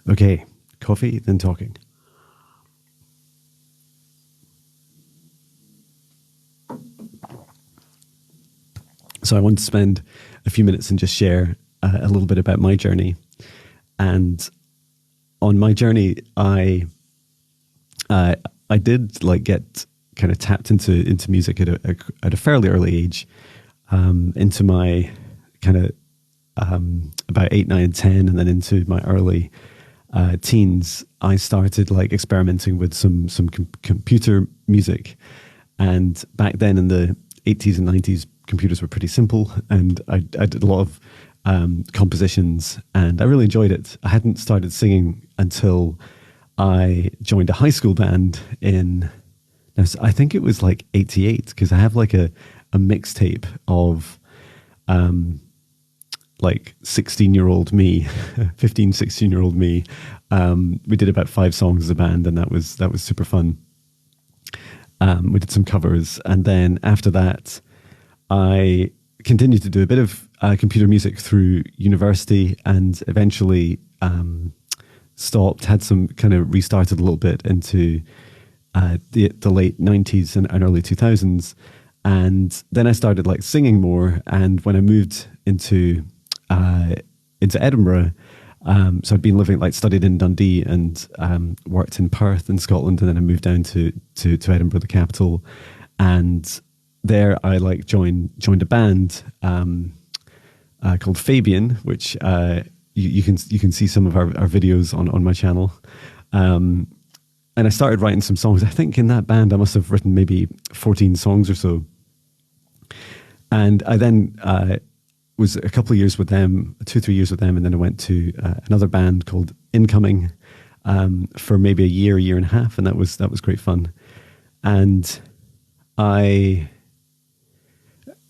Okay, coffee, then talking. So I want to spend a few minutes and just share a little bit about my journey. And on my journey, I did like get kind of tapped into music at a fairly early age, into my kind of about 8, 9, 10, and then into my early teens. I started like experimenting with some computer music, and back then in the 80s and 90s, computers were pretty simple, and I did a lot of compositions, and I really enjoyed it. I hadn't started singing until I joined a high school band I think it was like 88, because I have like a mixtape of like 16-year-old me, 15, 16-year-old me. We did about 5 songs as a band, and that was super fun. We did some covers, and then after that, I continued to do a bit of computer music through university, and eventually stopped, had some kind of restarted a little bit into the late 90s and early 2000s. And then I started like singing more. And when I moved into Edinburgh, so I'd been studied in Dundee and worked in Perth in Scotland, and then I moved down to Edinburgh, the capital. And there I like joined a band called Fabian, which you can see some of our videos on my channel. And I started writing some songs. I think in that band I must have written maybe 14 songs or so. And I then was a couple of years with them, 2-3 years with them, and then I went to another band called Incoming for maybe a year and a half, and that was great fun. And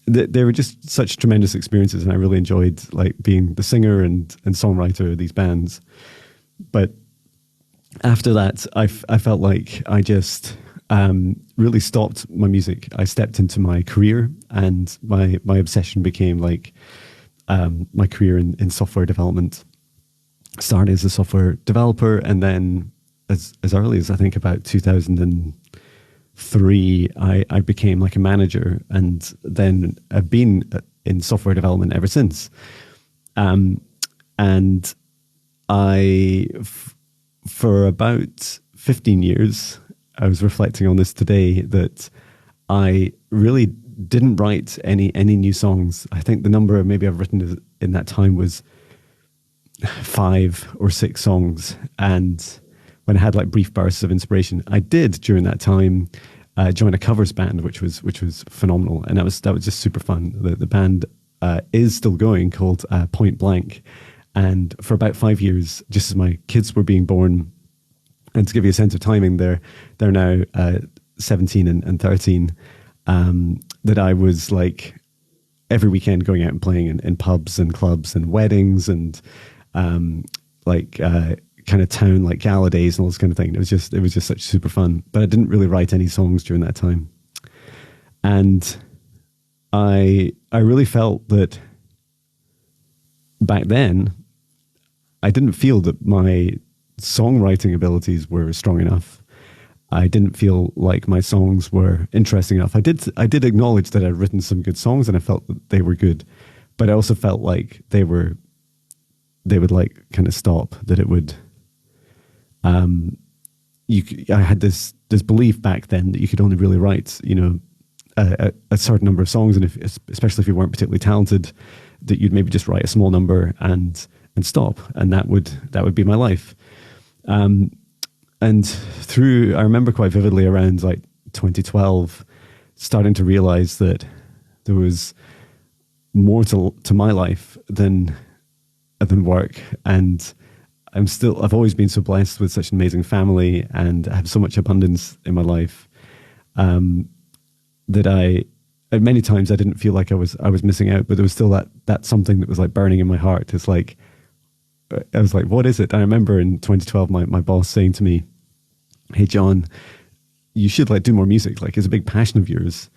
they were just such tremendous experiences, and I really enjoyed like being the singer and songwriter of these bands. But after that, I felt like I just really stopped my music. I stepped into my career, and my obsession became like my career in software development. Started as a software developer, and then as early as I think about 2003, I became like a manager, and then I've been in software development ever since. And for about 15 years, I was reflecting on this today, that I really didn't write any new songs. I think the number maybe I've written in that time was 5 or 6 songs. And when I had like brief bursts of inspiration, I did during that time join a covers band, which was phenomenal, and that was just super fun. The band is still going, called Point Blank. And for about 5 years, just as my kids were being born, and to give you a sense of timing, they're now 17 and 13, that I was like every weekend going out and playing in pubs and clubs and weddings and kind of town like gala days and all this kind of thing. It was just such super fun. But I didn't really write any songs during that time. And I really felt that back then, I didn't feel that my songwriting abilities were strong enough. I didn't feel like my songs were interesting enough. I did acknowledge that I'd written some good songs, and I felt that they were good, but I also felt like they would like kind of stop, that it would, I had this belief back then that you could only really write, a certain number of songs, and especially if you weren't particularly talented, that you'd maybe just write a small number and stop, and that would be my life. And I remember quite vividly around like 2012, starting to realize that there was more to my life than work. And I've always been so blessed with such an amazing family, and I have so much abundance in my life, that many times I didn't feel like I was missing out, but there was still that something that was like burning in my heart. It's like, I was like, what is it? And I remember in 2012, my boss saying to me, "Hey, John, you should like do more music. Like, it's a big passion of yours.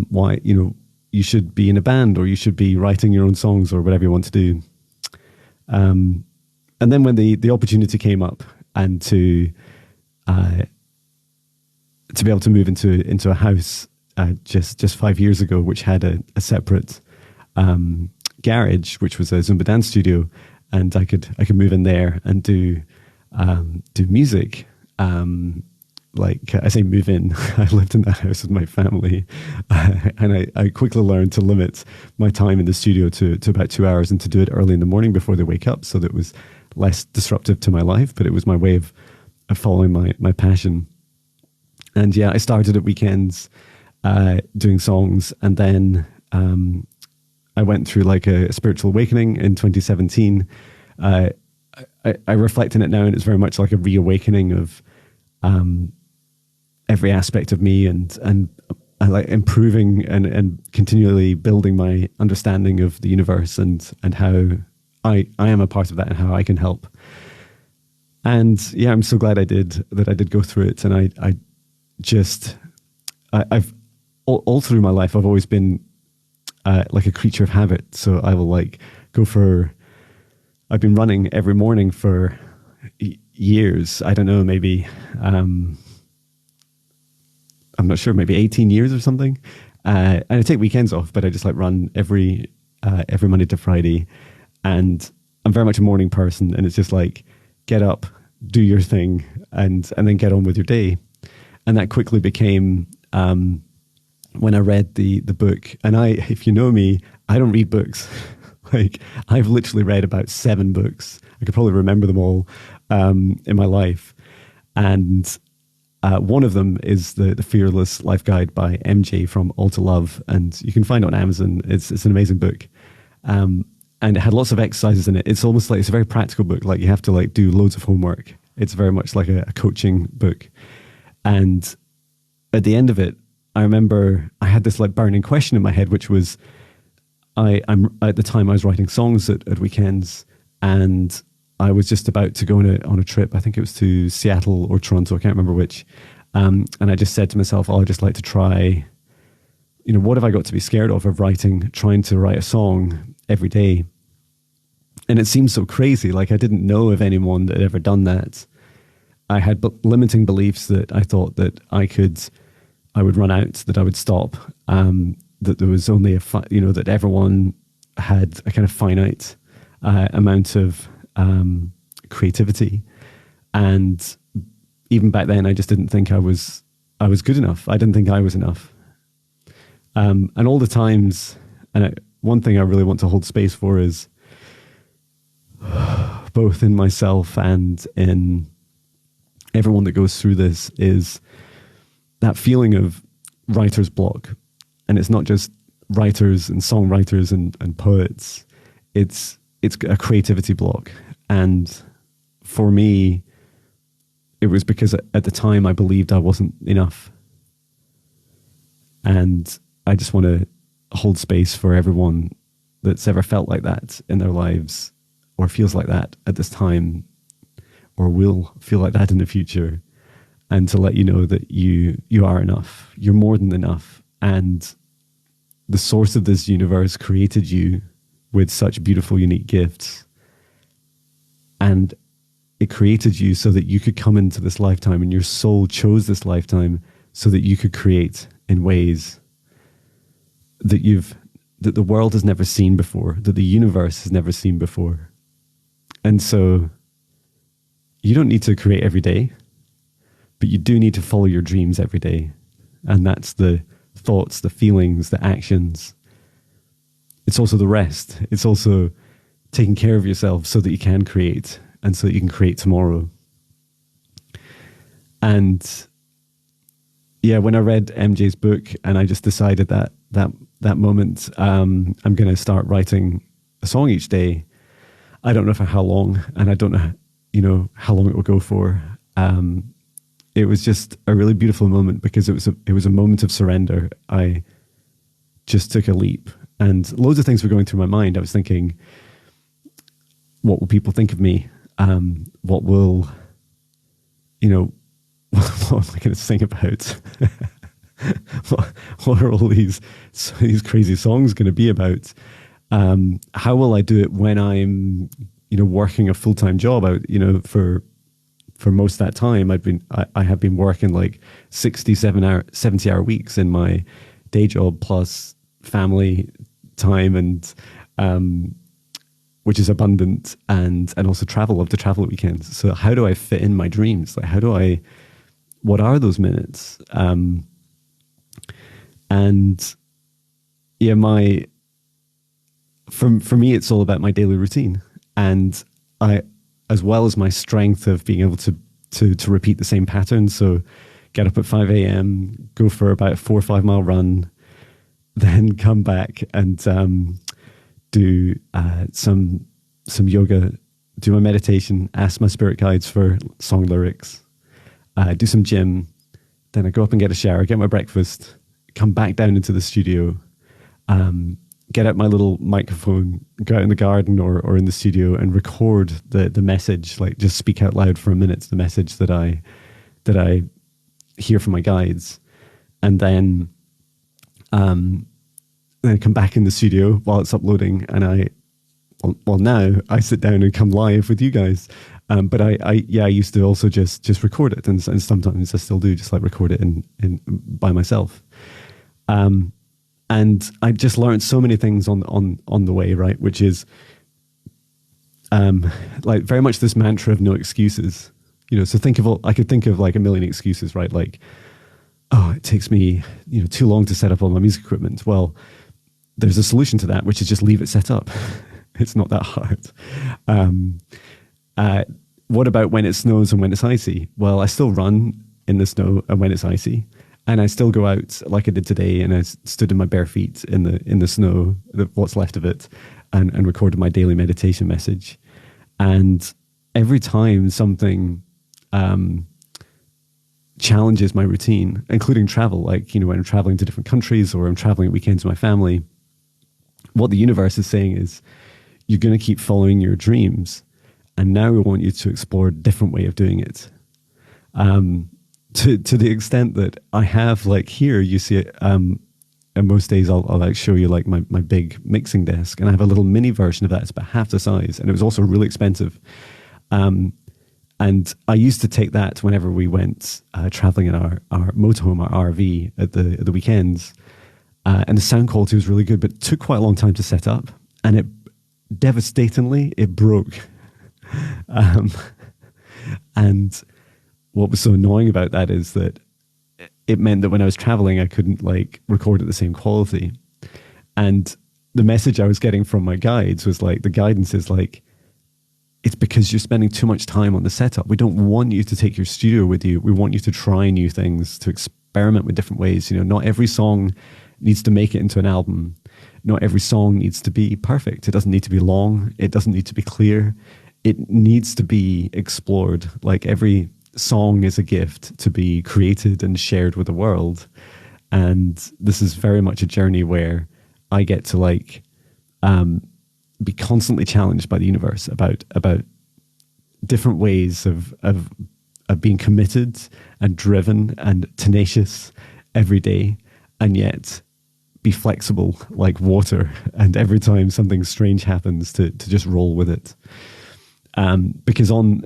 Why, you should be in a band, or you should be writing your own songs, or whatever you want to do." and then when the opportunity came up, and to be able to move into a house just 5 years ago, which had a separate garage, which was a Zumba dance studio, and I could move in there and do music. Like I say, move in. I lived in that house with my family, and I quickly learned to limit my time in the studio to about 2 hours, and to do it early in the morning before they wake up, so that it was less disruptive to my life. But it was my way of following my passion. And yeah, I started at weekends doing songs, and then I went through like a spiritual awakening in 2017. I reflect on it now, and it's very much like a reawakening of every aspect of me, and I like improving and continually building my understanding of the universe, and how I am a part of that, and how I can help. And yeah, I'm so glad I did go through it. And I've all through my life, I've always been like a creature of habit. So I will like I've been running every morning for years. I don't know, maybe I'm not sure, maybe 18 years or something. And I take weekends off, but I just like run every Monday to Friday. And I'm very much a morning person, and it's just like, get up, do your thing, and then get on with your day. And that quickly became, when I read the book, and if you know me, I don't read books. Like, I've literally read about 7 books. I could probably remember them all in my life. And one of them is the Fearless Life Guide by MJ from All to Love. And you can find it on Amazon. It's an amazing book. And it had lots of exercises in it. It's almost like, it's a very practical book. Like, you have to like do loads of homework. It's very much like a coaching book. And at the end of it, I remember I had this like burning question in my head, which was, I'm at the time I was writing songs at weekends, and I was just about to go on a trip. I think it was to Seattle or Toronto. I can't remember which. And I just said to myself, I'd just like to try, what have I got to be scared of trying to write a song every day? And it seems so crazy. Like, I didn't know of anyone that had ever done that. I had limiting beliefs that I thought that I would run out, that I would stop, that there was only that everyone had a kind of finite amount of creativity. And even back then, I just didn't think I was good enough. I didn't think I was enough. And all the times, one thing I really want to hold space for is, both in myself and in everyone that goes through this, is that feeling of writer's block. And it's not just writers and songwriters and poets. It's a creativity block. And for me, it was because at the time I believed I wasn't enough. And I just want to hold space for everyone that's ever felt like that in their lives, or feels like that at this time, or will feel like that in the future, and to let you know that you are enough. You're more than enough. And the source of this universe created you with such beautiful, unique gifts. And it created you so that you could come into this lifetime, and your soul chose this lifetime so that you could create in ways that the world has never seen before, that the universe has never seen before. And so you don't need to create every day, but you do need to follow your dreams every day. And that's the thoughts, the feelings, the actions. It's also the rest. It's also taking care of yourself so that you can create, and so that you can create tomorrow. And yeah, when I read MJ's book, and I just decided that moment, I'm going to start writing a song each day. I don't know for how long, and I don't know, how long it will go for. It was just a really beautiful moment, because it was a moment of surrender. I just took a leap, and loads of things were going through my mind. I was thinking, what will people think of me? What will, what am I going to sing about? what are all these crazy songs going to be about? How will I do it when I'm working a full-time job out, for most of that time, I have been working like 70 hour weeks in my day job plus family time, and which is abundant, and also love to travel at weekends. So how do I fit in my dreams? Like, what are those minutes? And yeah, for me, it's all about my daily routine, and as well as my strength of being able to repeat the same pattern. So get up at 5 a.m., go for about a 4 or 5 mile run, then come back and do some yoga, do my meditation, ask my spirit guides for song lyrics, do some gym. Then I go up and get a shower, get my breakfast, come back down into the studio, get out my little microphone, go out in the garden or in the studio and record the message, like just speak out loud for a minute, the message that I hear from my guides. And then come back in the studio while it's uploading, and now I sit down and come live with you guys. But I used to also just record it, and sometimes I still do, just like record it in by myself. And I just learned so many things on the way, right? Which is like very much this mantra of no excuses. So I could think of like a million excuses, right? Like, oh, it takes me too long to set up all my music equipment. Well, there's a solution to that, which is just leave it set up. It's not that hard. What about when it snows and when it's icy? Well, I still run in the snow and when it's icy. And I still go out like I did today, and I stood in my bare feet in the snow, what's left of it, and recorded my daily meditation message. And every time something challenges my routine, including travel, like when I'm traveling to different countries or I'm traveling at weekends with my family, what the universe is saying is, you're going to keep following your dreams, and now we want you to explore a different way of doing it. To the extent that I have, like here, you see it, and most days I'll like show you like my big mixing desk, and I have a little mini version of that. It's about half the size, and it was also really expensive. And I used to take that whenever we went traveling in our motorhome, our RV at the weekends, and the sound quality was really good, but it took quite a long time to set up, and it devastatingly broke. And what was so annoying about that is that it meant that when I was traveling, I couldn't like record at the same quality. And the message I was getting from my guides was like, the guidance is like, it's because you're spending too much time on the setup. We don't want you to take your studio with you. We want you to try new things, to experiment with different ways. Not every song needs to make it into an album. Not every song needs to be perfect. It doesn't need to be long. It doesn't need to be clear. It needs to be explored. Like every song is a gift to be created and shared with the world. And this is very much a journey where I get to like be constantly challenged by the universe about different ways of being committed and driven and tenacious every day, and yet be flexible like water, and every time something strange happens to just roll with it. Because on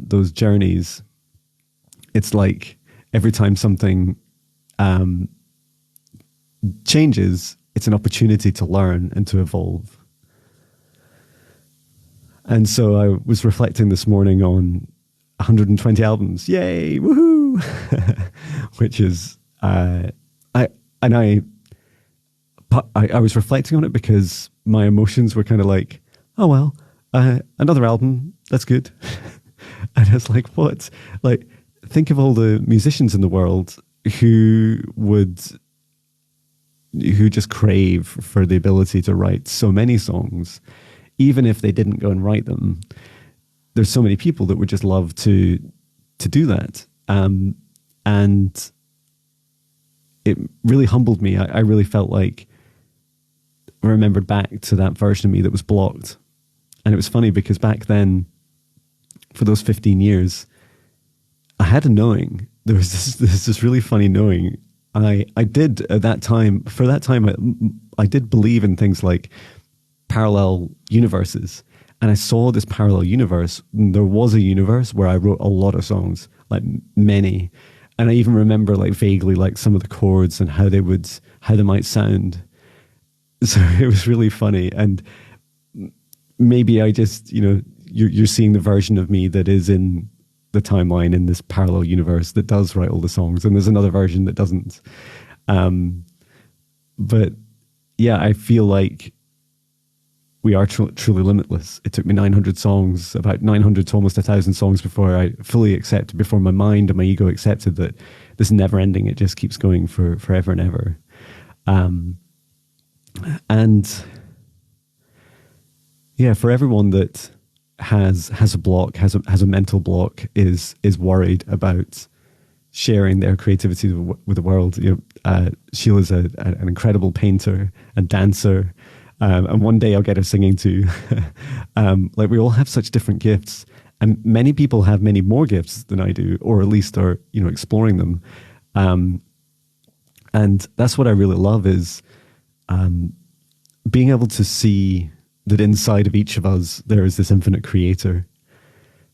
those journeys, it's like every time something changes, it's an opportunity to learn and to evolve. And so I was reflecting this morning on 120 albums. Yay, woohoo! Which is, I was reflecting on it because my emotions were kind of like, oh, well, another album, that's good. And I was like, what? Like, think of all the musicians in the world who just crave for the ability to write so many songs, even if they didn't go and write them. There's so many people that would just love to do that. And it really humbled me. I really felt like I remembered back to that version of me that was blocked. And it was funny because back then, for those 15 years, I had a knowing. There was this really funny knowing. I did at that time, I did believe in things like parallel universes. and I saw this parallel universe. There was a universe where I wrote a lot of songs, like many. And I even remember like vaguely like some of the chords and how they might sound. So it was really funny. And maybe I just, you're seeing the version of me that is in the timeline in this parallel universe that does write all the songs. And there's another version that doesn't. But yeah, I feel like we are truly limitless. It took me 900 songs, about 900 to almost 1,000 songs before I fully accepted, before my mind and my ego accepted that this is never ending. It just keeps going for forever and ever. And yeah, for everyone that has a block, has a mental block, is worried about sharing their creativity with the world. Sheila's an incredible painter and dancer. And one day I'll get her singing too. Like we all have such different gifts, and many people have many more gifts than I do, or at least are, exploring them. And that's what I really love is being able to see that inside of each of us, there is this infinite creator.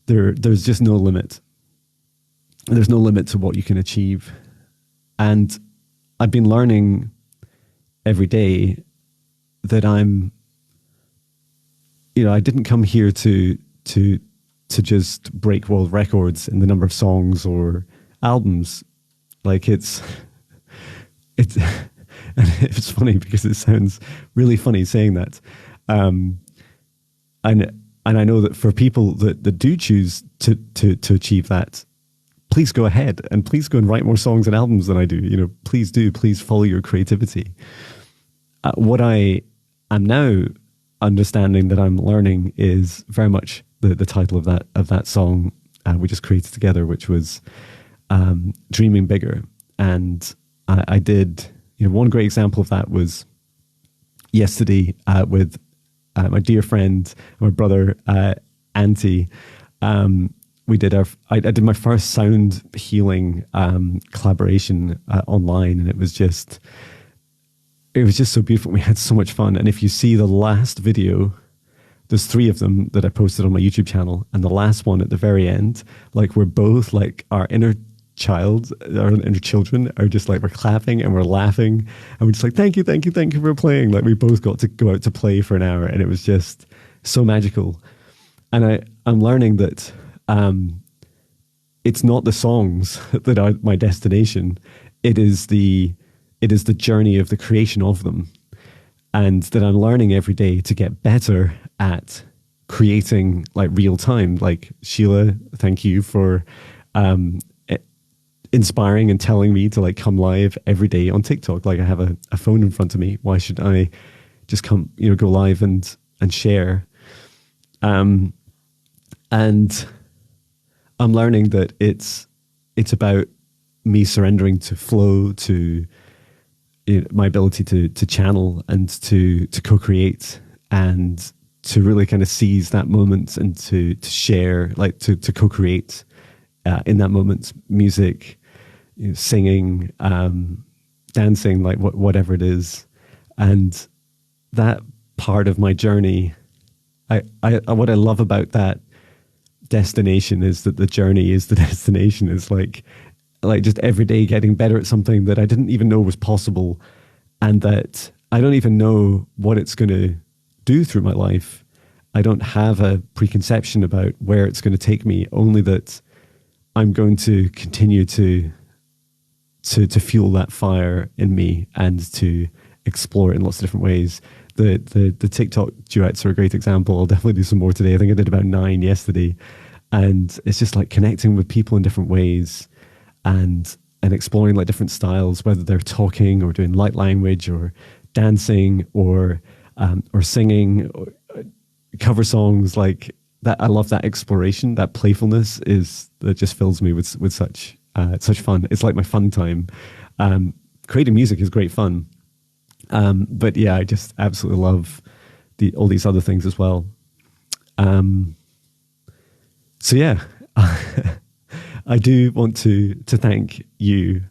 There's just no limit. There's no limit to what you can achieve. And I've been learning every day that I didn't come here to just break world records in the number of songs or albums. Like it's and it's funny because it sounds really funny saying that. And I know that for people that do choose to achieve that, please go ahead and please go and write more songs and albums than I do. Please do. Please follow your creativity. What I am now understanding that I'm learning is very much the title of that song we just created together, which was Dreaming Bigger. And I did, one great example of that was yesterday with my dear friend, my brother, Auntie. I did my first sound healing collaboration online, and it was just so beautiful. We had so much fun. And if you see the last video, there's 3 of them that I posted on my YouTube channel, and the last one at the very end, like we're both like our inner children are just like, we're clapping and we're laughing and we're just like, thank you for playing. Like we both got to go out to play for an hour, and it was just so magical. And I'm learning that it's not the songs that are my destination. It is the journey of the creation of them, and that I'm learning every day to get better at creating like real time. Like Sheila, thank you for inspiring and telling me to like come live every day on TikTok. Like I have a phone in front of me. Why should I just come, go live and share? And I'm learning that it's about me surrendering to flow, to my ability to channel and to co-create, and to really kind of seize that moment and to share, like to co-create in that moment, music, singing, dancing, like whatever it is. And that part of my journey, what I love about that destination is that the journey is the destination. Is like just every day getting better at something that I didn't even know was possible, and that I don't even know what it's going to do through my life. I don't have a preconception about where it's going to take me, only that I'm going to continue to fuel that fire in me and to explore it in lots of different ways. The TikTok duets are a great example. I'll definitely do some more today. I think I did about 9 yesterday. And it's just like connecting with people in different ways and exploring like different styles, whether they're talking or doing light language or dancing or singing or cover songs like that. I love that exploration. That playfulness that just fills me with such fun. It's like my fun time. Creating music is great fun. But yeah, I just absolutely love all these other things as well. So yeah, I do want to thank you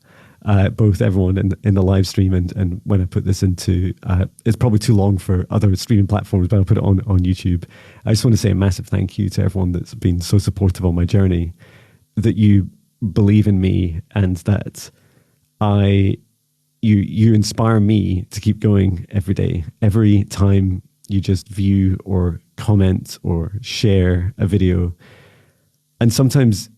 both everyone in the live stream and when I put this into, it's probably too long for other streaming platforms, but I'll put it on YouTube. I just want to say a massive thank you to everyone that's been so supportive on my journey, that you believe in me, and that you inspire me to keep going every day. Every time you just view or comment or share a video, and sometimes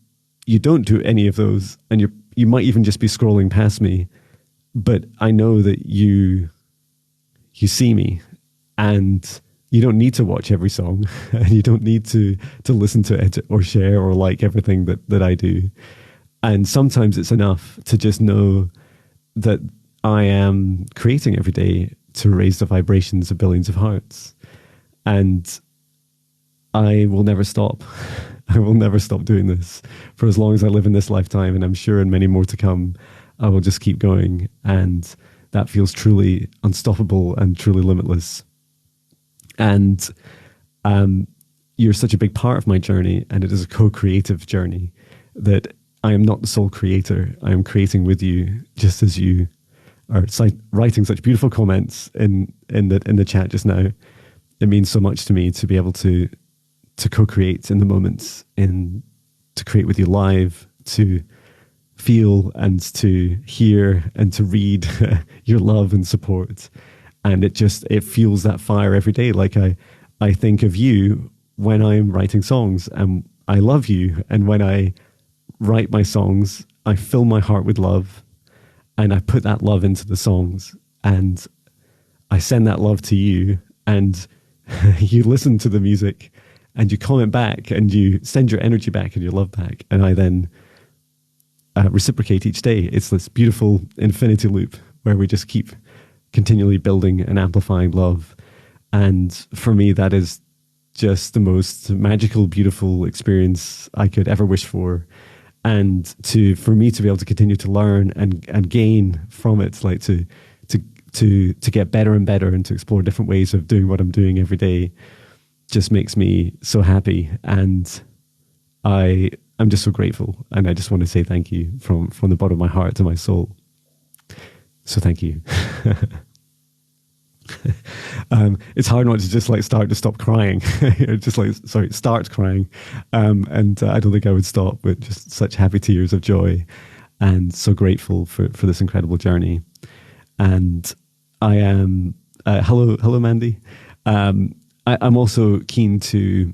you don't do any of those, and you might even just be scrolling past me, but I know that you see me, and you don't need to watch every song, and you don't need to listen to it or share or like everything that I do. And sometimes it's enough to just know that I am creating every day to raise the vibrations of billions of hearts. And I will never stop. I will never stop doing this for as long as I live in this lifetime. And I'm sure in many more to come, I will just keep going. And that feels truly unstoppable and truly limitless. And you're such a big part of my journey. And it is a co-creative journey, that I am not the sole creator. I am creating with you, just as you are writing such beautiful comments in the chat just now. It means so much to me to be able to co-create in the moments, to create with you live, to feel and to hear and to read your love and support. And it fuels that fire every day. Like I think of you when I'm writing songs, and I love you. And when I write my songs, I fill my heart with love, and I put that love into the songs, and I send that love to you, and you listen to the music, and you comment back, and you send your energy back and your love back, and I then reciprocate each day. It's this beautiful infinity loop where we just keep continually building and amplifying love. And for me, that is just the most magical, beautiful experience I could ever wish for. And for me to be able to continue to learn and gain from it, like to get better and better, and to explore different ways of doing what I'm doing every day, just makes me so happy. And I'm just so grateful. And I just want to say thank you from the bottom of my heart to my soul. So thank you. It's hard not to just stop crying. Start crying. And I don't think I would stop, with just such happy tears of joy, and so grateful for this incredible journey. And I am, hello, Mandy. I'm also keen to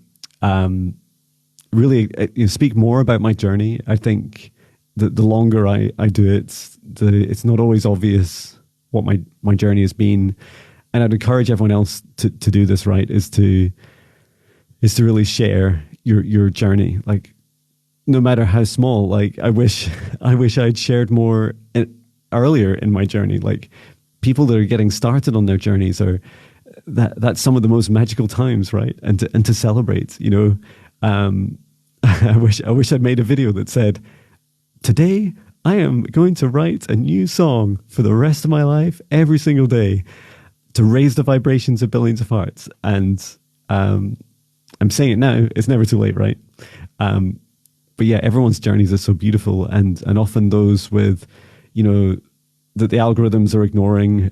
really speak more about my journey. I think that the longer I do it, it's not always obvious what my journey has been. And I'd encourage everyone else to do this, right, is to really share your journey. Like, no matter how small, like I wish I'd shared more earlier in my journey. Like, people that are getting started on their journeys that's some of the most magical times, right? And to celebrate, I wish I'd made a video that said, today I am going to write a new song for the rest of my life, every single day, to raise the vibrations of billions of hearts. And I'm saying it now, it's never too late, right? But yeah, everyone's journeys are so beautiful, and often those with, that the algorithms are ignoring,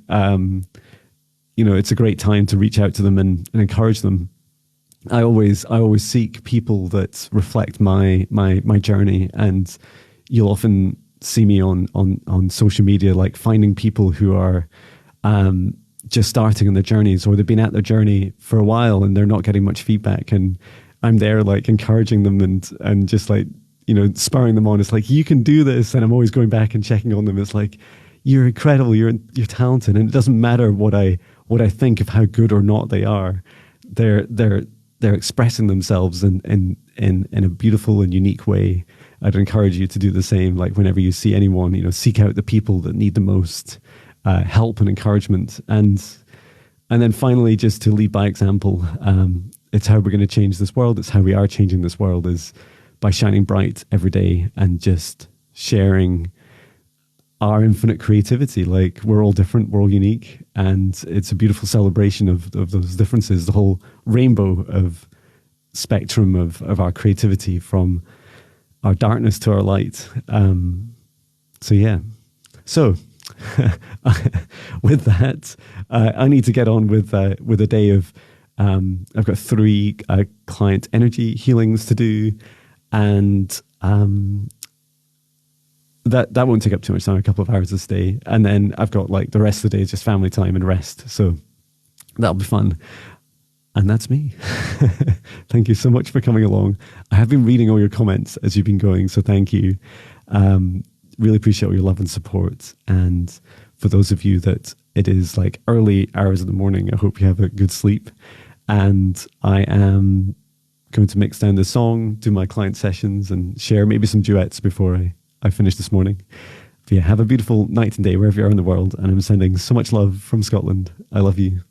it's a great time to reach out to them and encourage them. I always seek people that reflect my journey, and you'll often see me on social media, like finding people who are just starting on their journeys, or they've been at their journey for a while and they're not getting much feedback, and I'm there like encouraging them and just like, spurring them on. It's like, you can do this. And I'm always going back and checking on them. It's like, you're incredible, you're talented, and it doesn't matter what I think of how good or not they are. They're expressing themselves in a beautiful and unique way. I'd encourage you to do the same. Like, whenever you see anyone, seek out the people that need the most help and encouragement, and then finally, just to lead by example. It's how we're going to change this world. It's how we are changing this world, is by shining bright every day and just sharing our infinite creativity. Like, we're all different, we're all unique, and it's a beautiful celebration of those differences, the whole rainbow of spectrum of our creativity, from our darkness to our light. So yeah, So, with that, I need to get on with a day of. I've got 3 client energy healings to do, and that won't take up too much time. A couple of hours this day, and then I've got like the rest of the day is just family time and rest. So that'll be fun. And that's me. Thank you so much for coming along. I have been reading all your comments as you've been going, so thank you. Really appreciate all your love and support. And for those of you that it is like early hours of the morning, I hope you have a good sleep. And I am going to mix down the song, do my client sessions, and share maybe some duets before I finish this morning. But yeah, have a beautiful night and day wherever you are in the world. And I'm sending so much love from Scotland. I love you.